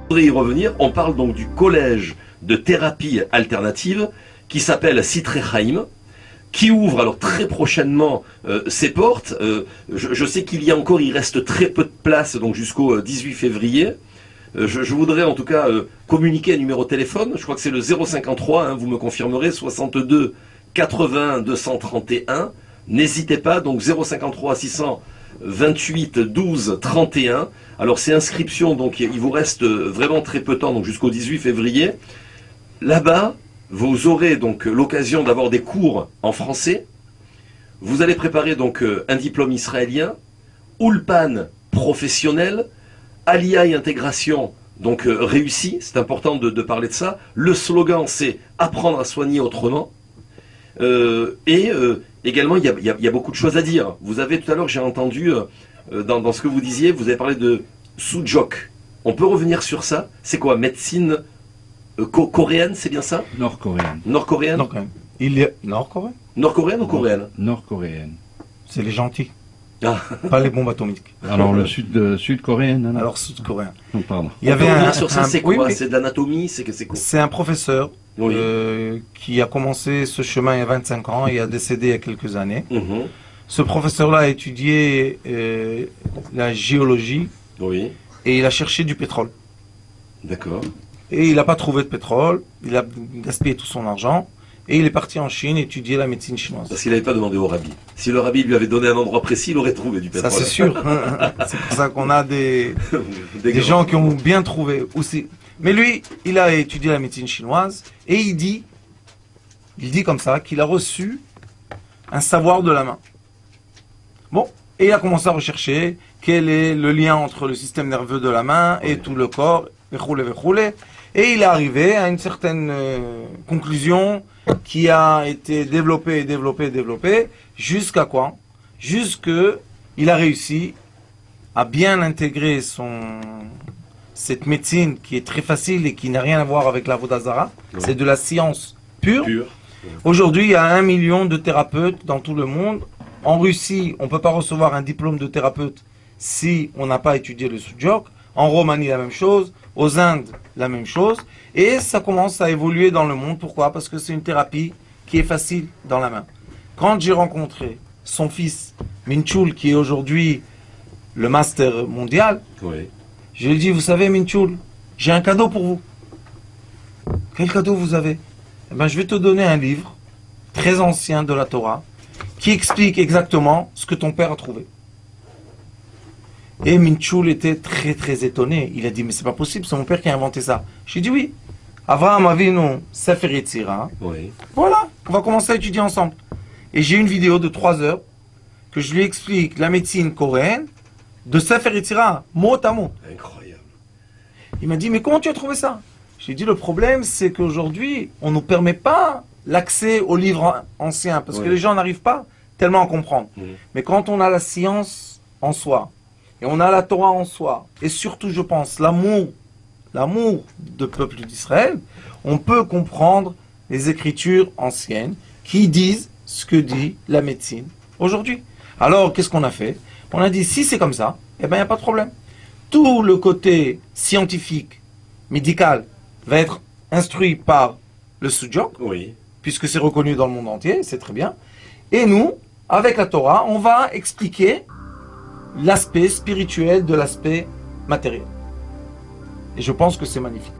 voudrais y revenir. On parle donc du collège de thérapie alternative qui s'appelle Sitré Chaim, qui ouvre alors très prochainement ses portes. Je sais qu'il y a encore, il reste très peu de place, donc jusqu'au 18 février. Je voudrais en tout cas communiquer un numéro de téléphone. Je crois que c'est le 053, hein, vous me confirmerez, 62 80 231. N'hésitez pas, donc 053 628 12 31. Alors c'est inscription, donc il vous reste vraiment très peu de temps, donc jusqu'au 18 février. Là-bas, vous aurez donc l'occasion d'avoir des cours en français. Vous allez préparer donc un diplôme israélien, Ulpan professionnel, Aliyah et intégration donc réussie. C'est important de parler de ça. Le slogan c'est apprendre à soigner autrement. Également il y a beaucoup de choses à dire. Vous avez tout à l'heure, j'ai entendu dans ce que vous disiez, vous avez parlé de Sujok. On peut revenir sur ça? C'est quoi, médecine coréenne, c'est bien ça? Nord-coréenne. Nord-coréenne? Nord-coréenne. Il est nord-coréen? Nord-coréenne ou coréenne? Nord-coréenne. C'est les gentils, Ah. pas les bombes atomiques. Alors le sud-coréenne. Alors sud-coréen. Non, pardon. Il y On peut avait revenir sur ça, c'est quoi? oui, oui. C'est de l'anatomie? C'est quoi? C'est un professeur Oui. qui a commencé ce chemin il y a 25 ans et a décédé il y a quelques années. Mhm. Ce professeur-là a étudié la géologie Oui, et il a cherché du pétrole. d'accord. Et il n'a pas trouvé de pétrole, il a gaspillé tout son argent et il est parti en Chine étudier la médecine chinoise. Parce qu'il n'avait pas demandé au rabbi. Si le rabbi lui avait donné un endroit précis, il aurait trouvé du pétrole. Ça c'est sûr. C'est pour ça qu'on a des Des gens qui ont bien trouvé aussi. Mais lui, il a étudié la médecine chinoise et il dit comme ça qu'il a reçu un savoir de la main. Bon, et il a commencé à rechercher quel est le lien entre le système nerveux de la main et tout le corps, et il est arrivé à une certaine conclusion qui a été développée, jusqu'à quoi? Jusqu'il a réussi à bien intégrer cette médecine qui est très facile et qui n'a rien à voir avec l'Avoda Zara. Oui. C'est de la science pure. Pur. Aujourd'hui, il y a 1 million de thérapeutes dans tout le monde. En Russie, on ne peut pas recevoir un diplôme de thérapeute si on n'a pas étudié le Sujok. En Roumanie, la même chose. Aux Indes, la même chose. Et ça commence à évoluer dans le monde. Pourquoi? Parce que c'est une thérapie qui est facile dans la main. Quand j'ai rencontré son fils, Minchul, qui est aujourd'hui le master mondial, Oui. je lui ai dit, vous savez, Minchul, j'ai un cadeau pour vous. Quel cadeau vous avez? Eh ben, je vais te donner un livre très ancien de la Torah qui explique exactement ce que ton père a trouvé. Et Minchul était très très étonné. Il a dit, mais c'est pas possible, c'est mon père qui a inventé ça. J'ai dit oui. Avraham Avinu, Sefer Yetzira. Oui. Voilà, on va commencer à étudier ensemble. Et j'ai une vidéo de 3 heures que je lui explique la médecine coréenne de Sefer Yetzira, mot à mot. Incroyable. Il m'a dit, mais comment tu as trouvé ça? J'ai dit, le problème, c'est qu'aujourd'hui, on ne nous permet pas l'accès aux livres anciens, parce que Oui. les gens n'arrivent pas tellement à comprendre. Mhm. Mais quand on a la science en soi, et on a la Torah en soi, et surtout, je pense, l'amour du peuple d'Israël, on peut comprendre les écritures anciennes qui disent ce que dit la médecine aujourd'hui. Alors, qu'est-ce qu'on a fait? On a dit, si c'est comme ça, eh ben, il n'y a pas de problème. Tout le côté scientifique, médical, va être instruit par le Sujok, Oui. puisque c'est reconnu dans le monde entier, c'est très bien. Et nous, avec la Torah, on va expliquer l'aspect spirituel de l'aspect matériel. Et je pense que c'est magnifique.